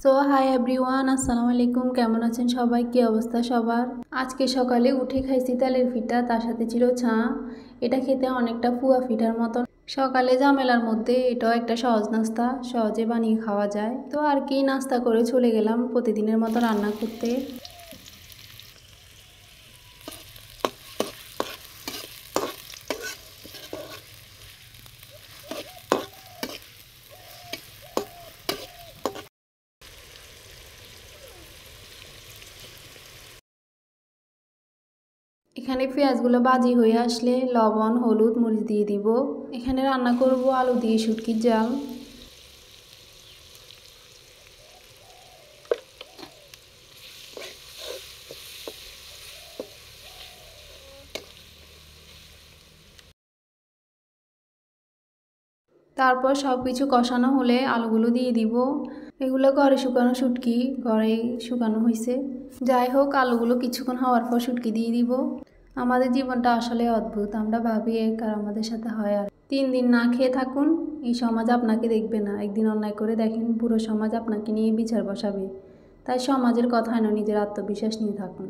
So hi everyone, আসসালামু আলাইকুম। কেমন আছেন সবাই? কি অবস্থা সবার? আজকে সকালে উঠে খাইছি তেলের পিঠা, তার সাথে ছিল ছা। এটা খেতে অনেকটা পুয়া পিঠার মতন। সকালে ঝামেলার মধ্যে এটাও একটা সহজ নাস্তা, সহজে বানিয়ে খাওয়া যায়। তো আর কি নাস্তা করে চলে গেলাম প্রতিদিনের মতো রান্না করতে। এখানে পেঁয়াজগুলো ভাজি হয়ে আসলে লবণ, হলুদ, মরিচ দিয়ে দিব। এখানে রান্না করব আলু দিয়ে শুটকির জাল। তারপর সব কিছু কষানো হলে আলুগুলো দিয়ে দিব। এগুলো ঘরে শুকানো শুটকি, ঘরেই শুকানো হয়েছে। যাই হোক, আলুগুলো কিছুক্ষণ হওয়ার পর শুটকি দিয়ে দিব। আমাদের জীবনটা আসলে অদ্ভুত, আমরা ভাবি এক আর আমাদের সাথে হয় আর। 3 দিন না খেয়ে থাকুন, এই সমাজ আপনাকে দেখবে না। একদিন অন্যায় করে দেখেন, পুরো সমাজ আপনাকে নিয়ে বিচার বসাবে। তাই সমাজের কথা নয়, নিজের আত্মবিশ্বাস নিয়ে থাকুন।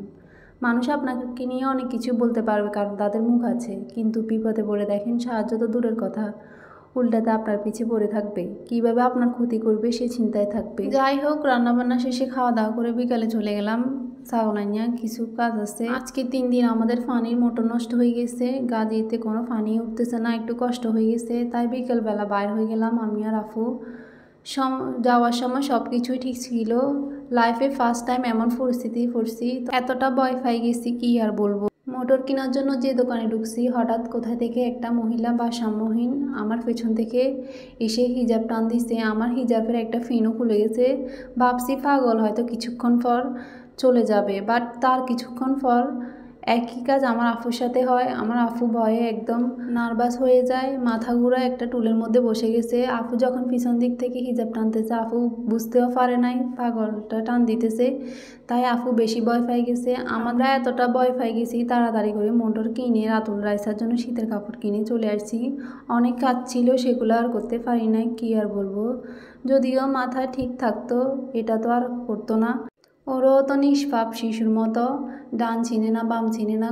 মানুষ আপনাকে নিয়ে অনেক কিছু বলতে পারবে, কারণ তাদের মুখ আছে, কিন্তু বিপদে পড়ে দেখেন সাহায্য তো দূরের কথা, উল্টাতে আপনার পিছে পড়ে থাকবে, কিভাবে আপনার ক্ষতি করবে সে চিন্তায় থাকবে। যাই হোক, রান্নাবান্না শেষে খাওয়া দাওয়া করে বিকালে চলে গেলাম সাগলাইয়া, কিছু কাজ আছে। আজকে 3 দিন আমাদের পানির মোটর নষ্ট হয়ে গেছে, গাজিতে কোনো পানি উঠতেছে না, একটু কষ্ট হয়ে গেছে। তাই বিকেলবেলা বাইর হয়ে গেলাম আমি আর আফু। যাওয়ার সময় সব কিছুই ঠিক ছিল। লাইফে ফার্স্ট টাইম এমন পরিস্থিতি পড়ছি, এতটা ভয় পাই গেছি কি আর বলবো। মোটর কেনার জন্য যে দোকানে ঢুকছি, হঠাৎ কোথা থেকে একটা মহিলা ভারসাম্যহীন আমার পেছন থেকে এসে হিজাব টান দিছে। আমার হিজাবের একটা ফিনও খুলে গেছে। ভাবছি পাগল, হয়তো কিছুক্ষণ পর চলে যাবে, বাট তার কিছুক্ষণ পর একই কাজ আমার আফুর সাথে হয়। আমার আফু ভয়ে একদম নার্ভাস হয়ে যায়, মাথা ঘুরা একটা টুলের মধ্যে বসে গেছে। আফু যখন পিছন দিক থেকে হিজাব টানতেছে, আফু বুঝতেও পারে নাই পাগলটা টান দিতেছে, তাই আফু বেশি ভয় পাই গেছে। আমরা এতটা ভয় পাই গেছি, তাড়াতাড়ি করে মোটর কিনে রাতুল রাইসার জন্য শীতের কাপড় কিনে চলে আসছি। অনেক কাজ ছিল, সেগুলো আর করতে পারি নাই, কি আর বলবো। যদিও মাথা ঠিক থাকতো, এটা তো আর করতো না। ওরও তো নিষ্পাপ শিশুর মতো, ডান চিনে না, বাম চিনে না,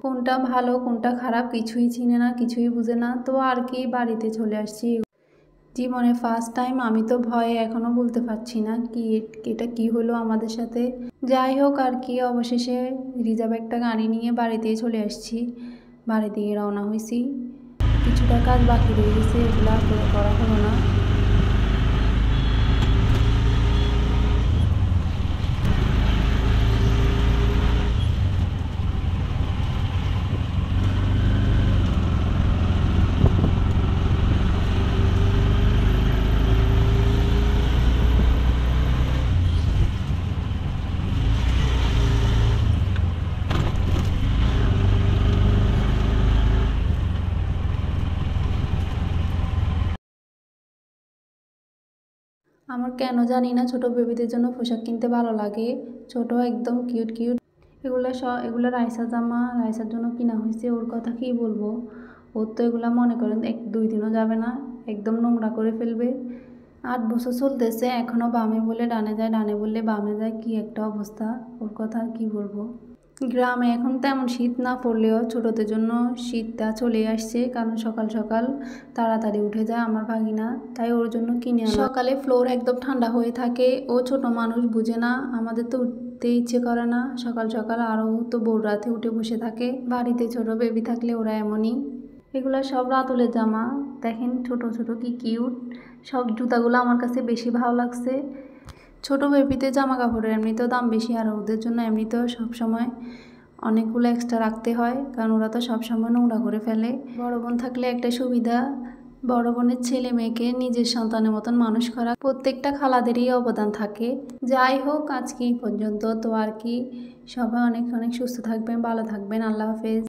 কোনটা ভালো কোনটা খারাপ কিছুই চিনে না, কিছুই বুঝে না। তো আর কি, বাড়িতে চলে আসছি। জীবনে ফার্স্ট টাইম, আমি তো ভয়ে এখনও বলতে পারছি না কি এটা কি হলো আমাদের সাথে। যাই হোক আর কি, অবশেষে রিজার্ভ একটা গাড়ি নিয়ে বাড়িতেই চলে আসছি। বাড়ি দিয়ে রওনা হয়েছি। কিছুটা কাজ বাকি রয়ে গেছে, এগুলো করা হলো না। আমার কেন জানি না ছোট বেবিদের জন্য পোশাক কিনতে ভালো লাগে। ছোট একদম কিউট কিউট এগুলো রাইসা জামা, রাইসার জন্য কিনা হয়েছে। ওর কথা কি বলবো, ওর তো এগুলো মনে করেন 1-2 দিনও যাবে না, একদম নোংরা করে ফেলবে। 8 বছর চলতেছে, এখনও বামে বলে ডানে যায়, ডানে বললে বামে যায়, কি একটা অবস্থা। ওর কথা আর কি বলবো। গ্রামে এখন তেমন শীত না পড়লেও ছোটদের জন্য শীতটা চলে আসছে, কারণ সকাল সকাল তাড়াতাড়ি উঠে যায় আমার ভাগিনা, তাই ওর জন্য কিনে আনা। সকালে ফ্লোর একদম ঠান্ডা হয়ে থাকে, ও ছোট মানুষ বুঝে না, আমাদের তো উঠতে ইচ্ছে করে না সকাল সকাল, আরও তো ভোর রাতে উঠে বসে থাকে। বাড়িতে ছোট বেবি থাকলে ওরা এমনই। এগুলো সব রাতুলের জামা, দেখেন ছোট ছোট কি কিউট। সব জুতাগুলো আমার কাছে বেশি ভালো লাগছে। ছোট বেবিতে জামা কাপড়ের এমনিতেও দাম বেশি, আর ওদের জন্য এমনিতেও সবসময় অনেকগুলো এক্সট্রা রাখতে হয়, কারণ ওরা তো সবসময় নোংরা করে ফেলে। বড় বোন থাকলে একটা সুবিধা, বড় বোনের ছেলে মেয়েকে নিজের সন্তানের মতন মানুষ করা প্রত্যেকটা খালাদেরই অবদান থাকে। যাই হোক, আজকে এই পর্যন্ত। তো আর কি, সবাই অনেক অনেক সুস্থ থাকবেন, ভালো থাকবেন। আল্লাহ হাফেজ।